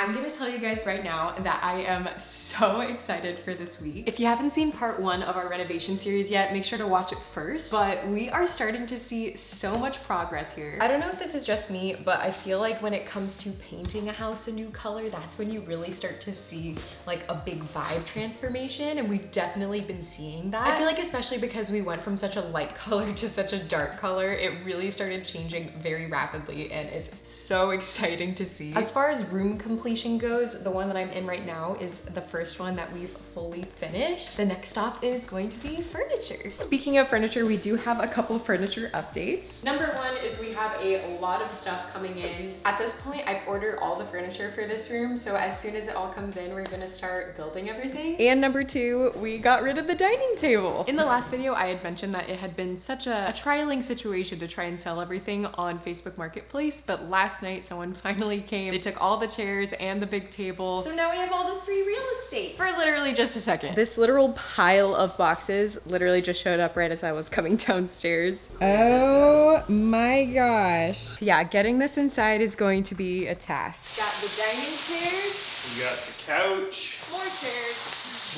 I'm gonna tell you guys right now that I am so excited for this week. If you haven't seen part 1 of our renovation series yet, make sure to watch it first. But we are starting to see so much progress here. I don't know if this is just me, but I feel like when it comes to painting a house a new color, that's when you really start to see like a big vibe transformation, and we've definitely been seeing that. I feel like especially because we went from such a light color to such a dark color, it really started changing very rapidly, and it's so exciting to see. As far as room completion goes, the one that I'm in right now is the first one that we've fully finished. The next stop is going to be furniture. Speaking of furniture, we do have a couple furniture updates. Number 1 is we have a lot of stuff coming in. At this point, I've ordered all the furniture for this room, so as soon as it all comes in, we're gonna start building everything. And number 2, we got rid of the dining table. In the last video, I had mentioned that it had been such a trialing situation to try and sell everything on Facebook Marketplace, but last night someone finally came. They took all the chairs and the big table. So now we have all this free real estate for literally just a second. This literal pile of boxes literally just showed up right as I was coming downstairs. Oh my gosh. Yeah, getting this inside is going to be a task. Got the dining chairs. You got the couch. More chairs.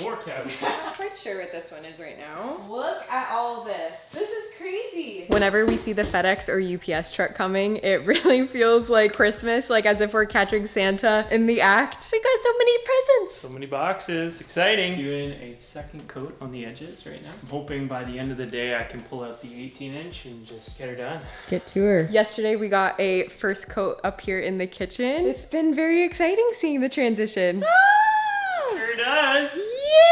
More couch. I'm not quite sure what this one is right now. Look at all this. This is crazy. Whenever we see the FedEx or UPS truck coming, it really feels like Christmas, like as if we're catching Santa in the act. We got so many presents. So many boxes. Exciting. Doing a second coat on the edges right now. I'm hoping by the end of the day I can pull out the 18-inch and just get her done. Get to her. Yesterday we got a first coat up here in the kitchen. It's been very exciting seeing the transition. Sure does. Yay!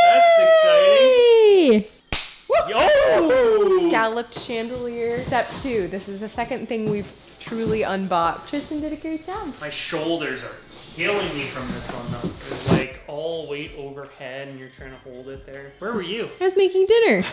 That's exciting. Yo! Scalloped chandelier. Step 2. This is the second thing we've truly unboxed. Tristan did a great job. My shoulders are killing me from this one though. It's like all weight overhead and you're trying to hold it there. Where were you? I was making dinner.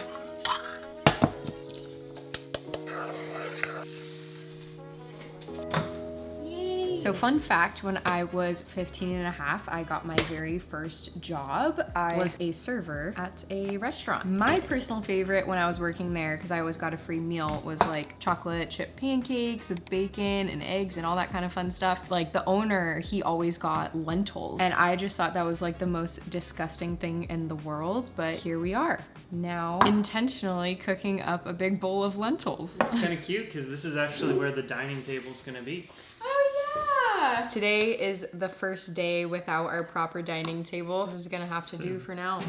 So fun fact, when I was 15 and a half, I got my very first job. I was a server at a restaurant. My personal favorite when I was working there, because I always got a free meal, was like chocolate chip pancakes with bacon and eggs and all that kind of fun stuff. Like the owner, he always got lentils. And I just thought that was like the most disgusting thing in the world. But here we are, now intentionally cooking up a big bowl of lentils. It's kind of cute because this is actually where the dining table's gonna be. Today is the first day without our proper dining table. This is gonna have to do for now.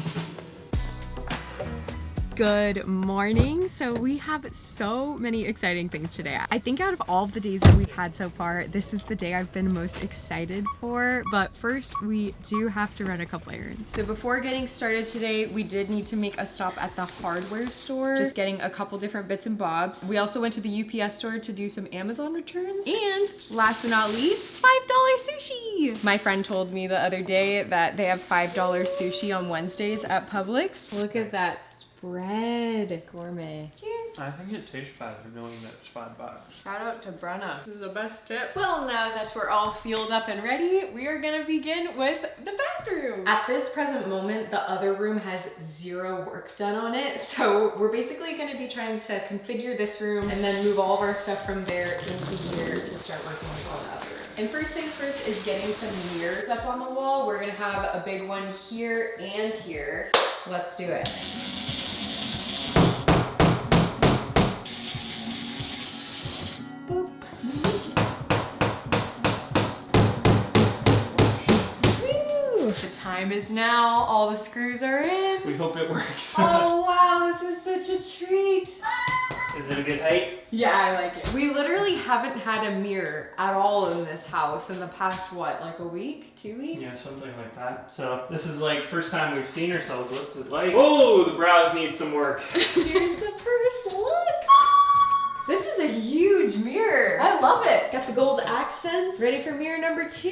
Good morning. So we have so many exciting things today. I think out of all of the days that we've had so far, this is the day I've been most excited for. But first, we do have to run a couple errands. So before getting started today, we did need to make a stop at the hardware store, just getting a couple different bits and bobs. We also went to the UPS store to do some Amazon returns. And last but not least, $5 sushi. My friend told me the other day that they have $5 sushi on Wednesdays at Publix. Look at that spread. Gourmet. Cheers. I think it tastes better knowing that it's $5. Shout out to Brenna. This is the best tip. Well, now that we're all fueled up and ready, we are gonna begin with the bathroom. At this present moment, the other room has zero work done on it. So we're basically gonna be trying to configure this room and then move all of our stuff from there into here to start working with all the other room. And first things first is getting some mirrors up on the wall. We're gonna have a big one here and here. Let's do it. The time is now. All the screws are in. We hope it works. Oh wow, this is such a treat. Is it a good height? Yeah, I like it. We literally haven't had a mirror at all in this house in the past, what, like a week, 2 weeks? Yeah, something like that. So this is like first time we've seen ourselves. What's it like? Whoa, the brows need some work. Here's the first look. This is a huge mirror. I love it. Got the gold accents. Ready for mirror number 2.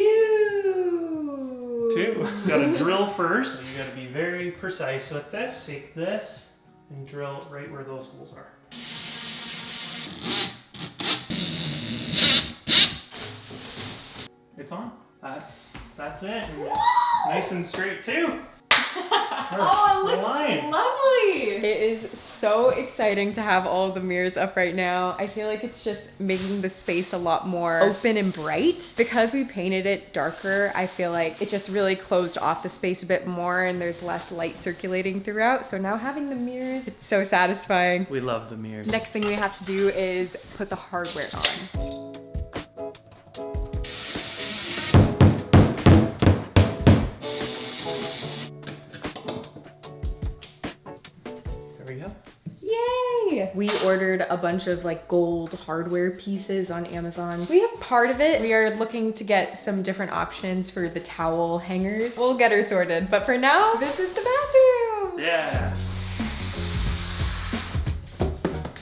You gotta drill first. So you gotta be very precise with this. Take this and drill right where those holes are. It's on. That's it. And it's nice and straight too. Oh, it looks lovely. It is so exciting to have all of the mirrors up right now. I feel like it's just making the space a lot more open and bright. Because we painted it darker, I feel like it just really closed off the space a bit more and there's less light circulating throughout. So now having the mirrors, it's so satisfying. We love the mirrors. Next thing we have to do is put the hardware on. Yay! We ordered a bunch of like gold hardware pieces on Amazon. We have part of it. We are looking to get some different options for the towel hangers. We'll get her sorted, but for now, this is the bathroom. Yeah.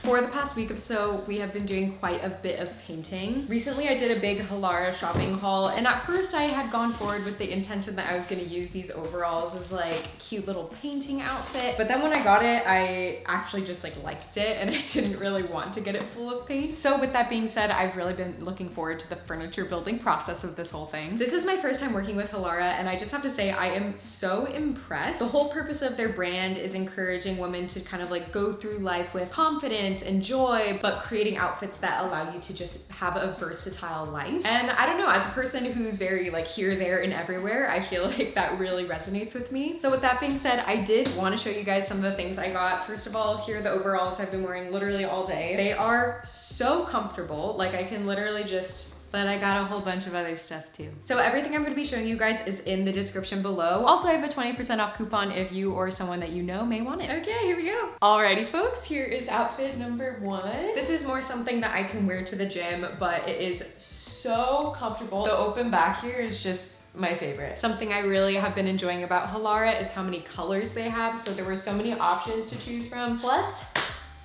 For the past week or so, we have been doing quite a bit of painting. Recently, I did a big Halara shopping haul, and at first I had gone forward with the intention that I was gonna use these overalls as like cute little painting outfit. But then when I got it, I actually just like liked it, and I didn't really want to get it full of paint. So with that being said, I've really been looking forward to the furniture building process of this whole thing. This is my first time working with Halara, and I just have to say I am so impressed. The whole purpose of their brand is encouraging women to kind of like go through life with confidence and joy, but creating outfits that allow you to just have a versatile life. And I don't know, as a person who's very like here, there, and everywhere, I feel like that really resonates with me. So with that being said, I did want to show you guys some of the things I got. First of all, here are the overalls I've been wearing literally all day. They are so comfortable. Like I can literally just, but I got a whole bunch of other stuff too. So everything I'm gonna be showing you guys is in the description below. Also, I have a 20% off coupon if you or someone that you know may want it. Okay, here we go. Alrighty folks, here is outfit number 1. This is more something that I can wear to the gym, but it is so comfortable. The open back here is just my favorite. Something I really have been enjoying about Halara is how many colors they have. So there were so many options to choose from. Plus,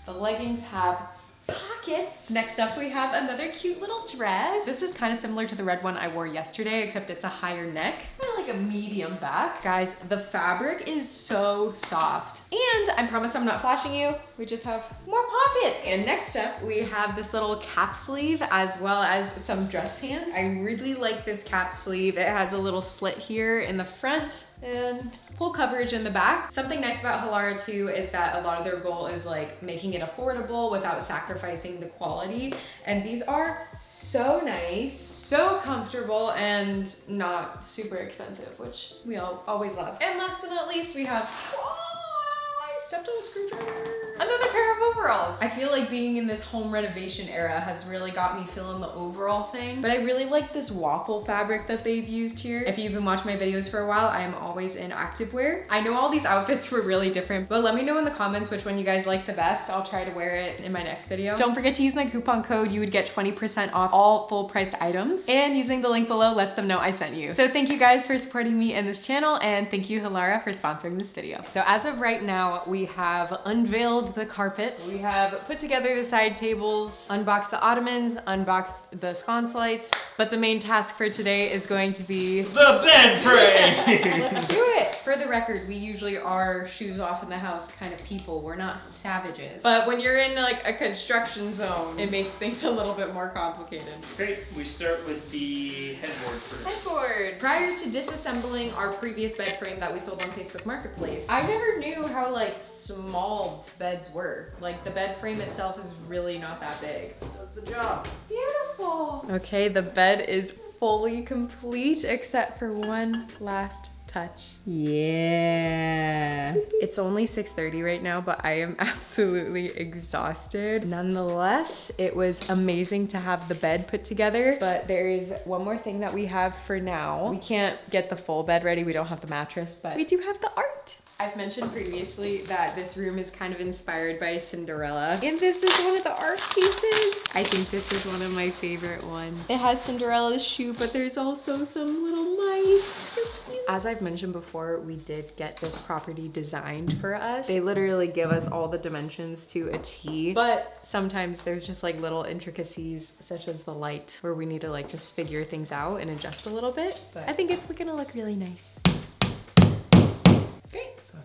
the leggings have pockets. Next up, we have another cute little dress. This is kind of similar to the red one I wore yesterday, except it's a higher neck, kind of like a medium back. Guys, the fabric is so soft. And I promise I'm not flashing you, we just have more pockets. And next up, we have this little cap sleeve as well as some dress pants. I really like this cap sleeve. It has a little slit here in the front and full coverage in the back. Something nice about Halara too is that a lot of their goal is like making it affordable without sacrificing the quality. And these are so nice, so comfortable, and not super expensive, which we all always love. And last but not least, we have, I stepped on a screwdriver. Another pair of overalls. I feel like being in this home renovation era has really got me feeling the overall thing, but I really like this waffle fabric that they've used here. If you've been watching my videos for a while, I am always in activewear. I know all these outfits were really different, but let me know in the comments which one you guys like the best. I'll try to wear it in my next video. Don't forget to use my coupon code. You would get 20% off all full priced items, and using the link below lets them know I sent you. So thank you guys for supporting me in this channel, and thank you Halara for sponsoring this video. So as of right now, we have unveiled the carpet. We have put together the side tables, unboxed the ottomans, unboxed the sconce lights, but the main task for today is going to be the bed frame. Let's do it. For the record, we usually are shoes off in the house kind of people. We're not savages. But when you're in like a construction zone, it makes things a little bit more complicated. Great, we start with the headboard first. Headboard. Prior to disassembling our previous bed frame that we sold on Facebook Marketplace, I never knew how like small beds were. Like the bed frame itself is really not that big. Does the job. Beautiful. Okay, the bed is fully complete except for one last touch. Yeah. It's only 6:30 right now, but I am absolutely exhausted. Nonetheless, it was amazing to have the bed put together, but there is one more thing that we have for now. We can't get the full bed ready. We don't have the mattress, but we do have the art. I've mentioned previously that this room is kind of inspired by Cinderella, and this is one of the art pieces. I think this is one of my favorite ones. It has Cinderella's shoe, but there's also some little mice. So cute. As I've mentioned before, we did get this property designed for us. They literally give us all the dimensions to a T, but sometimes there's just like little intricacies such as the light where we need to like just figure things out and adjust a little bit, but I think it's gonna look really nice.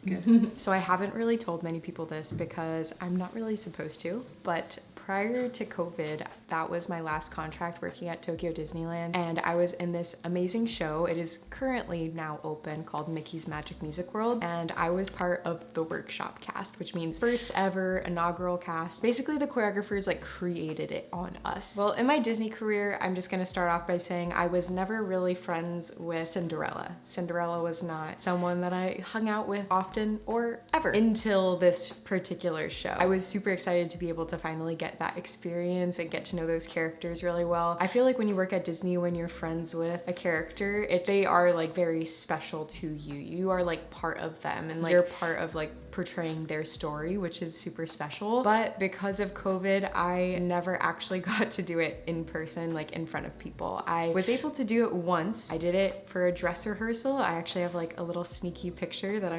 Good. So I haven't really told many people this because I'm not really supposed to, but prior to COVID, that was my last contract working at Tokyo Disneyland, and I was in this amazing show. It is currently now open, called Mickey's Magic Music World, and I was part of the workshop cast, which means first ever inaugural cast. Basically, the choreographers like created it on us. Well, in my Disney career, I'm just gonna start off by saying I was never really friends with Cinderella. Cinderella was not someone that I hung out with often or ever until this particular show. I was super excited to be able to finally get that experience and get to know those characters really well. I feel like when you work at Disney, when you're friends with a character, they are like very special to you. You are like part of them, and like you're part of like portraying their story, which is super special. But because of COVID, I never actually got to do it in person, like in front of people. I was able to do it once. I did it for a dress rehearsal. I actually have like a little sneaky picture that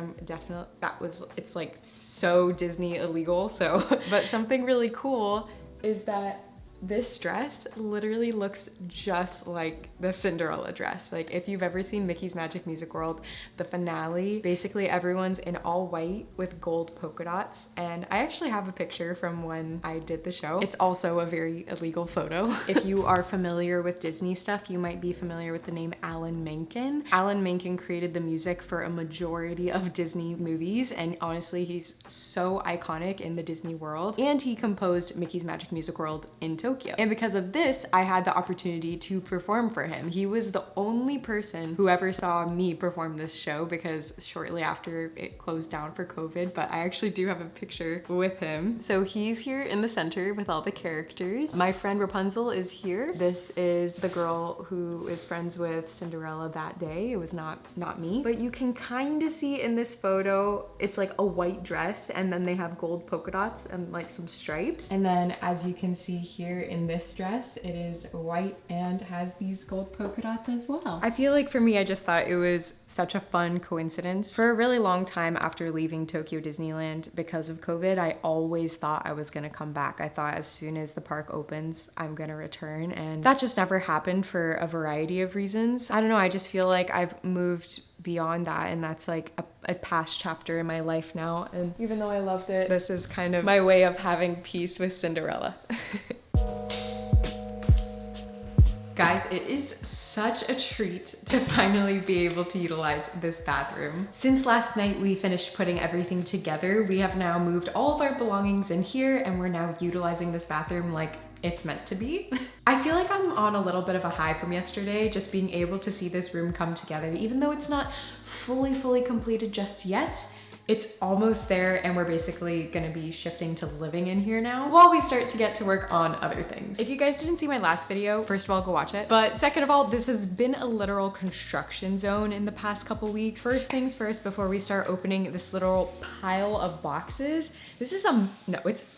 it's like so Disney illegal, so. But something really cool is that this dress literally looks just like the Cinderella dress. Like if you've ever seen Mickey's Magic Music World, the finale, basically everyone's in all white with gold polka dots. And I actually have a picture from when I did the show. It's also a very illegal photo. If you are familiar with Disney stuff, you might be familiar with the name Alan Menken. Alan Menken created the music for a majority of Disney movies, and honestly, he's so iconic in the Disney world. And he composed Mickey's Magic Music World in Tokyo. And because of this, I had the opportunity to perform for him. He was the only person who ever saw me perform this show, because shortly after it closed down for COVID, but I actually do have a picture with him. So he's here in the center with all the characters. My friend Rapunzel is here. This is the girl who is friends with Cinderella that day. It was not me, but you can kind of see in this photo, it's like a white dress, and then they have gold polka dots and like some stripes. And then as you can see here, in this dress, it is white and has these gold polka dots as well. I feel like for me, I just thought it was such a fun coincidence. For a really long time after leaving Tokyo Disneyland because of COVID, I always thought I was gonna come back. I thought as soon as the park opens, I'm gonna return, and that just never happened for a variety of reasons. I don't know, I just feel like I've moved beyond that, and that's like a past chapter in my life now. And even though I loved it, this is kind of my way of having peace with Cinderella. Guys, it is such a treat to finally be able to utilize this bathroom. Since last night we finished putting everything together, we have now moved all of our belongings in here, and we're now utilizing this bathroom like it's meant to be. I feel like I'm on a little bit of a high from yesterday, just being able to see this room come together, even though it's not fully completed just yet. It's almost there, and we're basically gonna be shifting to living in here now while we start to get to work on other things. If you guys didn't see my last video, first of all, go watch it. But second of all, this has been a literal construction zone in the past couple weeks. First things first, before we start opening this little pile of boxes, this is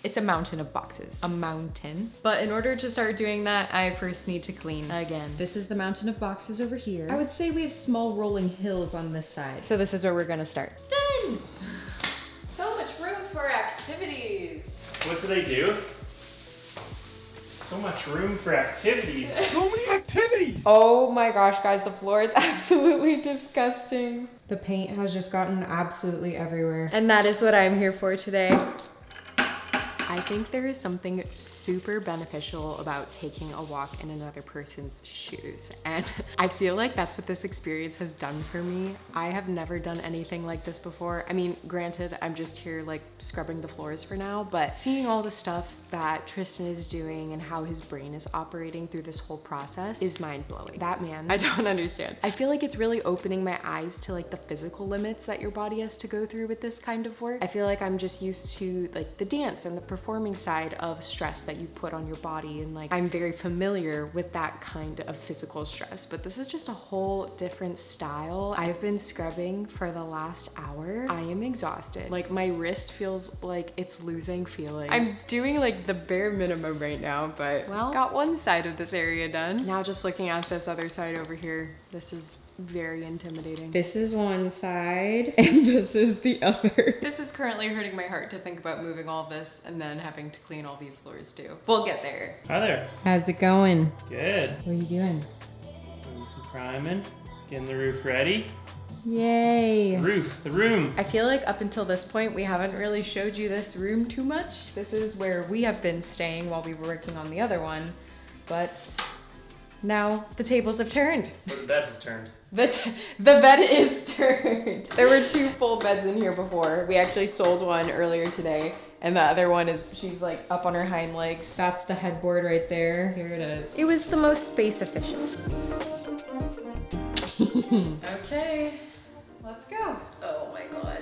it's a mountain of boxes. A mountain. But in order to start doing that, I first need to clean again. This is the mountain of boxes over here. I would say we have small rolling hills on this side. So this is where we're gonna start. Done! So much room for activities. What do they do? So much room for activities. So many activities! Oh my gosh, guys, the floor is absolutely disgusting. The paint has just gotten absolutely everywhere. And that is what I'm here for today. I think there is something super beneficial about taking a walk in another person's shoes. And I feel like that's what this experience has done for me. I have never done anything like this before. I mean, granted, I'm just here like scrubbing the floors for now, but seeing all the stuff that Tristan is doing and how his brain is operating through this whole process is mind-blowing. That man, I don't understand. I feel like it's really opening my eyes to like the physical limits that your body has to go through with this kind of work. I feel like I'm just used to like the dance and the performing side of stress that you put on your body, and like I'm very familiar with that kind of physical stress, but this is just a whole different style. I've been scrubbing for the last hour. I am exhausted. Like my wrist feels like it's losing feeling. I'm doing like the bare minimum right now, but well, got one side of this area done. Now just looking at this other side over here, this is very intimidating. This is one side and this is the other. This is currently hurting my heart to think about moving all this and then having to clean all these floors too. We'll get there. Hi there. How's it going? Good. What are you doing? Doing some priming, getting the roof ready. Yay. The room. I feel like up until this point, we haven't really showed you this room too much. This is where we have been staying while we were working on the other one, but now the tables have turned. Well, the bed has turned. The bed is turned. There were 2 full beds in here before. We actually sold one earlier today, and the other one is, she's like up on her hind legs. That's the headboard right there. Here it is. It was the most space efficient. Okay, let's go. Oh my gosh.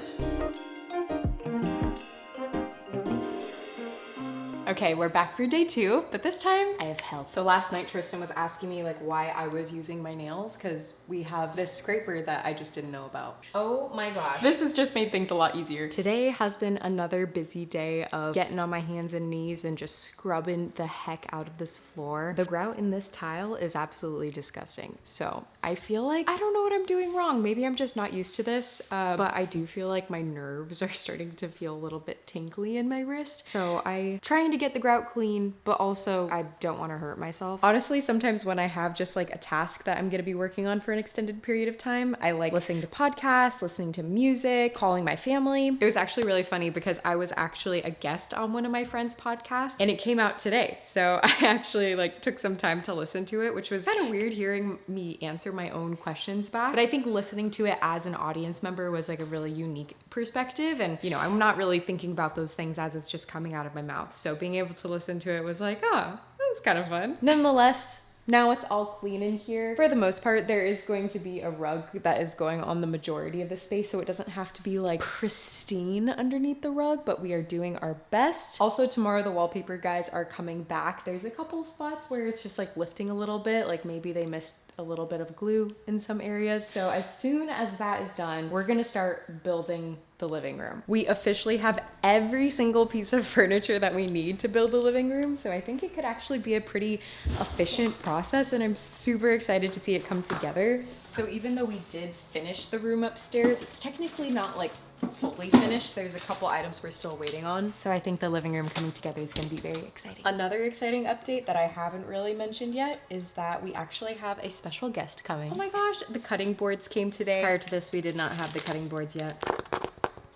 Okay, we're back for day 2, but this time I have help. So last night Tristan was asking me like why I was using my nails because we have this scraper that I just didn't know about. Oh my gosh. This has just made things a lot easier. Today has been another busy day of getting on my hands and knees and just scrubbing the heck out of this floor. The grout in this tile is absolutely disgusting. So I feel like I don't know what I'm doing wrong. Maybe I'm just not used to this, but I do feel like my nerves are starting to feel a little bit tingly in my wrist. So I'm trying to get the grout clean, but also I don't want to hurt myself. Honestly, sometimes when I have just like a task that I'm going to be working on for an extended period of time, I like listening to podcasts, listening to music, calling my family. It was actually really funny because I was actually a guest on one of my friends' podcasts and it came out today. So I actually like took some time to listen to it, which was kind of weird hearing me answer my own questions back. But I think listening to it as an audience member was like a really unique perspective. And you know, I'm not really thinking about those things as it's just coming out of my mouth. So being able to listen to it was like, oh, that was kind of fun. Nonetheless, now it's all clean in here. For the most part, there is going to be a rug that is going on the majority of the space, so it doesn't have to be like pristine underneath the rug, but we are doing our best. Also, tomorrow the wallpaper guys are coming back. There's a couple spots where it's just like lifting a little bit, like maybe they missed a little bit of glue in some areas. So as soon as that is done, we're gonna start building the living room. We officially have every single piece of furniture that we need to build the living room. So I think it could actually be a pretty efficient process and I'm super excited to see it come together. So even though we did finish the room upstairs, it's technically not like fully finished. There's a couple items we're still waiting on. So I think the living room coming together is going to be very exciting. Another exciting update that I haven't really mentioned yet is that we actually have a special guest coming. Oh my gosh, the cutting boards came today. Prior to this, we did not have the cutting boards yet.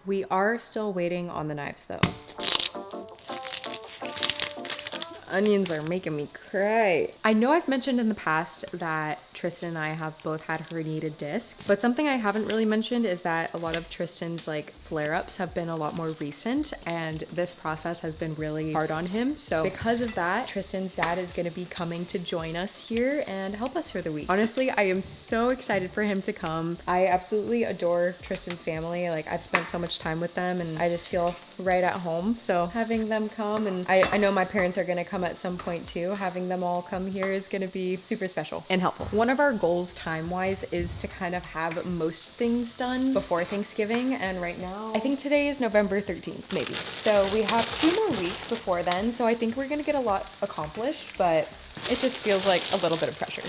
We are still waiting on the knives though. Onions are making me cry. I know I've mentioned in the past that Tristan and I have both had herniated discs, but something I haven't really mentioned is that a lot of Tristan's like flare-ups have been a lot more recent and this process has been really hard on him. So because of that, Tristan's dad is gonna be coming to join us here and help us for the week. Honestly, I am so excited for him to come. I absolutely adore Tristan's family. Like I've spent so much time with them and I just feel right at home. So having them come, and I know my parents are gonna come at some point too. Having them all come here is gonna be super special and helpful. One of our goals time-wise is to kind of have most things done before Thanksgiving, and right now, I think today is November 13th, maybe. So we have 2 more weeks before then, so I think we're gonna get a lot accomplished, but it just feels like a little bit of pressure.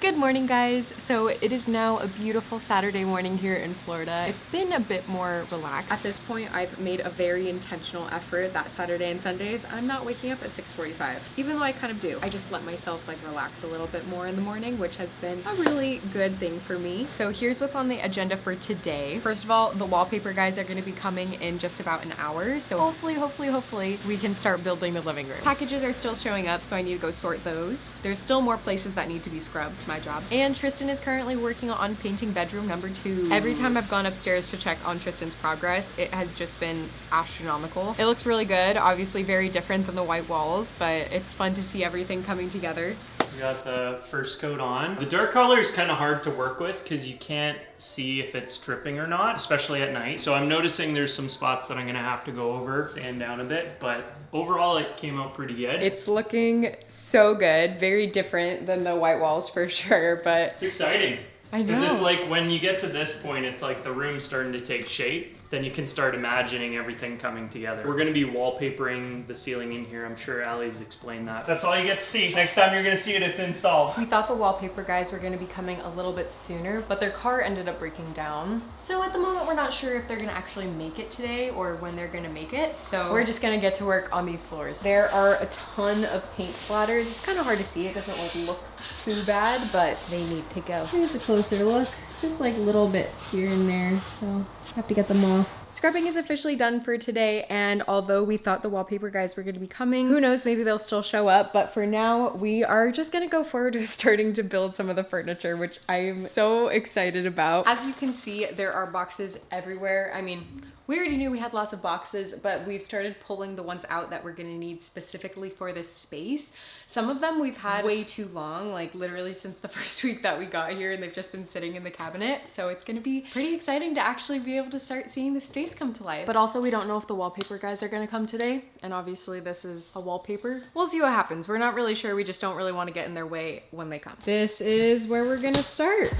Good morning, guys. So it is now a beautiful Saturday morning here in Florida. It's been a bit more relaxed. At this point, I've made a very intentional effort that Saturday and Sundays, I'm not waking up at 6:45, even though I kind of do. I just let myself like relax a little bit more in the morning, which has been a really good thing for me. So here's what's on the agenda for today. First of all, the wallpaper guys are going to be coming in just about an hour. So hopefully we can start building the living room. Packages are still showing up, so I need to go sort those. There's still more places that need to be scrubbed. My job. And Tristan is currently working on painting bedroom number 2. Every time I've gone upstairs to check on Tristan's progress, it has just been astronomical. It looks really good, obviously very different than the white walls, but it's fun to see everything coming together. We got the first coat on. The dark color is kind of hard to work with because you can't see if it's dripping or not, especially at night. So I'm noticing there's some spots that I'm gonna have to go over, sand down a bit, but overall it came out pretty good. It's looking so good, very different than the white walls for sure, but it's exciting. I know. Because it's like when you get to this point, it's like the room's starting to take shape. then you can start imagining everything coming together. We're gonna be wallpapering the ceiling in here. I'm sure Allie's explained that. That's all you get to see. Next time you're gonna see it, it's installed. We thought the wallpaper guys were gonna be coming a little bit sooner, but their car ended up breaking down. So at the moment, we're not sure if they're gonna actually make it today or when they're gonna make it. So we're just gonna get to work on these floors. There are a ton of paint splatters. It's kind of hard to see. It doesn't like look too bad, but they need to go. Here's a closer look. Just like little bits here and there, so have to get them off. Scrubbing is officially done for today, and although we thought the wallpaper guys were going to be coming, who knows, maybe they'll still show up, but for now, we are just going to go forward with starting to build some of the furniture, which I am so excited about. As you can see, there are boxes everywhere. I mean, we already knew we had lots of boxes, but we've started pulling the ones out that we're gonna need specifically for this space. Some of them we've had way too long, like literally since the first week that we got here, and they've just been sitting in the cabinet. So it's gonna be pretty exciting to actually be able to start seeing the space come to life. But also we don't know if the wallpaper guys are gonna come today. And obviously this is a wallpaper. We'll see what happens. We're not really sure. We just don't really wanna get in their way when they come. This is where we're gonna start.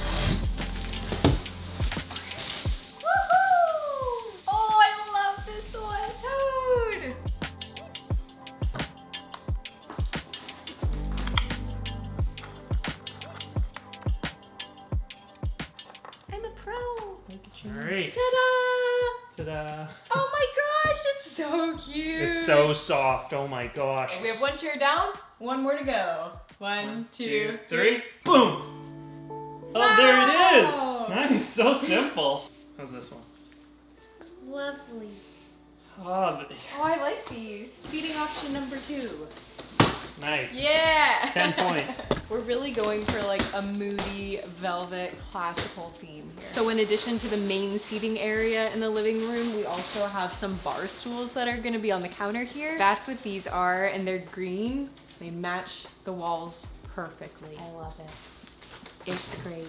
Alright. Ta-da! Ta-da! Oh my gosh, it's so cute. It's so soft. Oh my gosh. We have one chair down, one more to go. One, two, three. Boom! Wow. Oh, there it is! Nice, so simple. How's this one? Lovely. Oh, I like these. Seating option number 2. nice. Yeah! 10 points. We're really going for like a moody velvet classical theme here. So in addition to the main seating area in the living room, we also have some bar stools that are gonna be on the counter here. That's what these are, and they're green. They match the walls perfectly. I love it. It's great.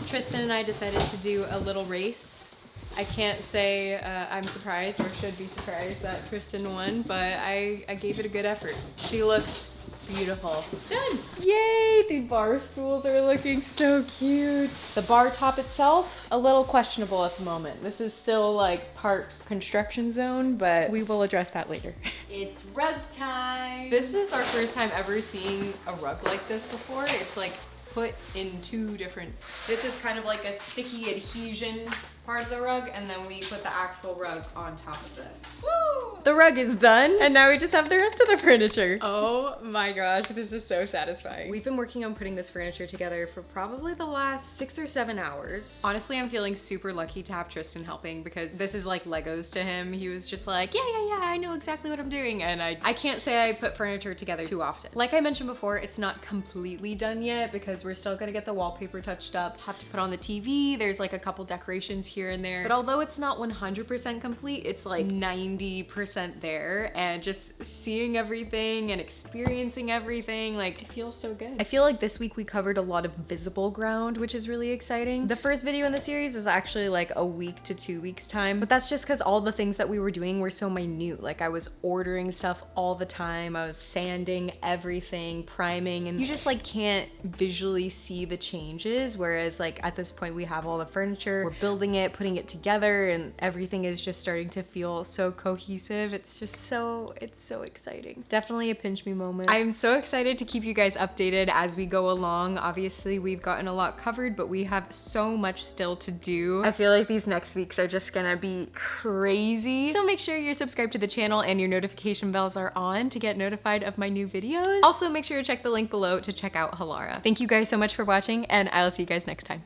Tristan and I decided to do a little race. I can't say I'm surprised or should be surprised that Tristan won, but I gave it a good effort. She looks beautiful. Done! Yay! The bar stools are looking so cute. The bar top itself, a little questionable at the moment. This is still like part construction zone, but we will address that later. It's rug time! This is our first time ever seeing a rug like this before. It's like put in 2 different, this is kind of like a sticky adhesion part of the rug, and then we put the actual rug on top of this. Woo! The rug is done, and now we just have the rest of the furniture. Oh my gosh, this is so satisfying. We've been working on putting this furniture together for probably the last 6 or 7 hours. Honestly, I'm feeling super lucky to have Tristan helping because this is like Legos to him. He was just like, yeah, I know exactly what I'm doing. And I can't say I put furniture together too often. Like I mentioned before, it's not completely done yet because we're still gonna get the wallpaper touched up, have to put on the TV. There's like a couple decorations here and there. But although it's not 100% complete, it's like 90% there. And just seeing everything and experiencing everything, like, it feels so good. I feel like this week we covered a lot of visible ground, which is really exciting. The first video in the series is actually like a week to 2 weeks time, but that's just because all the things that we were doing were so minute. Like I was ordering stuff all the time. I was sanding everything, priming, and you just like can't visually see the changes. Whereas like at this point we have all the furniture, we're building it, putting it together, and everything is just starting to feel so cohesive. It's just so exciting. Definitely a pinch me moment. I'm so excited to keep you guys updated as we go along. Obviously we've gotten a lot covered, but we have so much still to do. I feel like these next weeks are just gonna be crazy. So make sure you're subscribed to the channel and your notification bells are on to get notified of my new videos. Also make sure to check the link below to check out Halara. Thank you guys so much for watching, and I'll see you guys next time.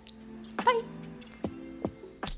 Bye.